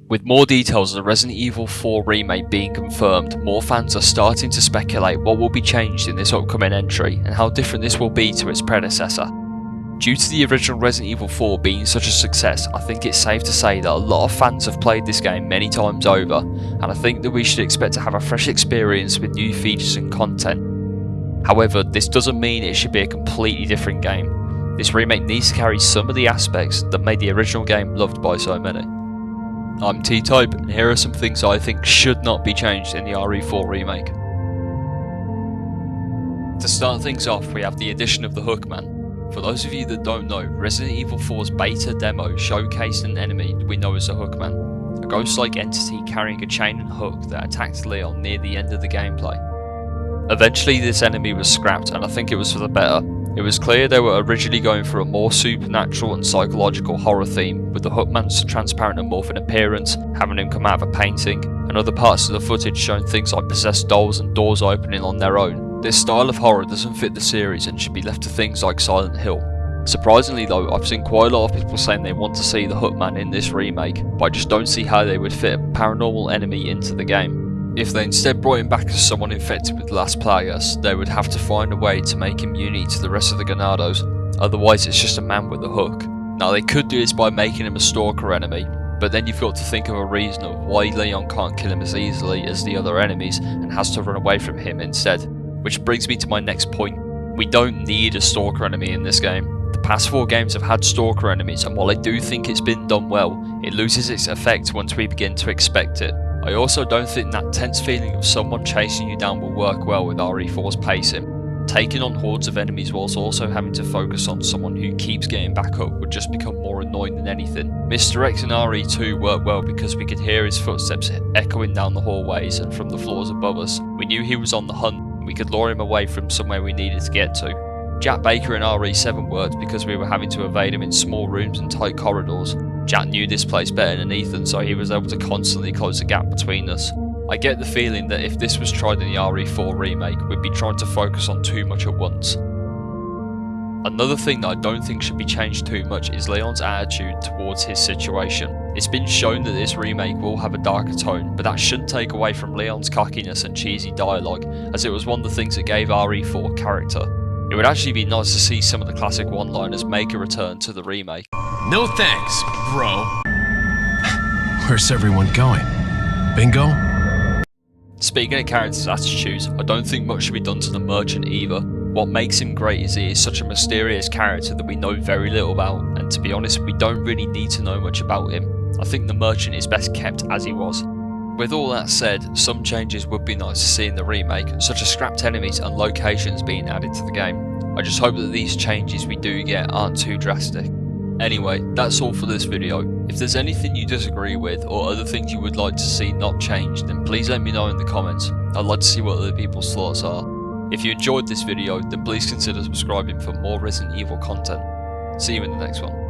With more details of the Resident Evil 4 remake being confirmed, more fans are starting to speculate what will be changed in this upcoming entry and how different this will be to its predecessor. Due to the original Resident Evil 4 being such a success, I think it's safe to say that a lot of fans have played this game many times over, and I think that we should expect to have a fresh experience with new features and content. However, this doesn't mean it should be a completely different game. This remake needs to carry some of the aspects that made the original game loved by so many. I'm T-Type, and here are some things I think should not be changed in the RE4 remake. To start things off, we have the addition of the Hookman. For those of you that don't know, Resident Evil 4's beta demo showcased an enemy we know as a Hookman, a ghost-like entity carrying a chain and hook that attacked Leon near the end of the gameplay. Eventually this enemy was scrapped, and I think it was for the better. It was clear they were originally going for a more supernatural and psychological horror theme, with the Hookman's transparent and morphing appearance, having him come out of a painting, and other parts of the footage showing things like possessed dolls and doors opening on their own. This style of horror doesn't fit the series and should be left to things like Silent Hill. Surprisingly though, I've seen quite a lot of people saying they want to see the Hookman in this remake, but I just don't see how they would fit a paranormal enemy into the game. If they instead brought him back as someone infected with Las Plagas, they would have to find a way to make him unique to the rest of the Ganados, otherwise it's just a man with a hook. Now they could do this by making him a stalker enemy, but then you've got to think of a reason of why Leon can't kill him as easily as the other enemies and has to run away from him instead. Which brings me to my next point. We don't need a stalker enemy in this game. The past 4 games have had stalker enemies, and while I do think it's been done well, it loses its effect once we begin to expect it. I also don't think that tense feeling of someone chasing you down will work well with RE4's pacing. Taking on hordes of enemies whilst also having to focus on someone who keeps getting back up would just become more annoying than anything. Mr. X in RE2 worked well because we could hear his footsteps echoing down the hallways and from the floors above us. We knew he was on the hunt. We could lure him away from somewhere we needed to get to. Jack Baker in RE7 worked because we were having to evade him in small rooms and tight corridors. Jack knew this place better than Ethan, so he was able to constantly close the gap between us. I get the feeling that if this was tried in the RE4 remake, we'd be trying to focus on too much at once. Another thing that I don't think should be changed too much is Leon's attitude towards his situation. It's been shown that this remake will have a darker tone, but that shouldn't take away from Leon's cockiness and cheesy dialogue, as it was one of the things that gave RE4 character. It would actually be nice to see some of the classic one-liners make a return to the remake. No thanks, bro. Where's everyone going? Bingo? Speaking of characters' attitudes, I don't think much should be done to the Merchant either. What makes him great is he is such a mysterious character that we know very little about, and to be honest, we don't really need to know much about him. I think the Merchant is best kept as he was. With all that said, some changes would be nice to see in the remake, such as scrapped enemies and locations being added to the game. I just hope that these changes we do get aren't too drastic. Anyway, that's all for this video. If there's anything you disagree with or other things you would like to see not changed, then please let me know in the comments. I'd like to see what other people's thoughts are. If you enjoyed this video, then please consider subscribing for more Resident Evil content. See you in the next one.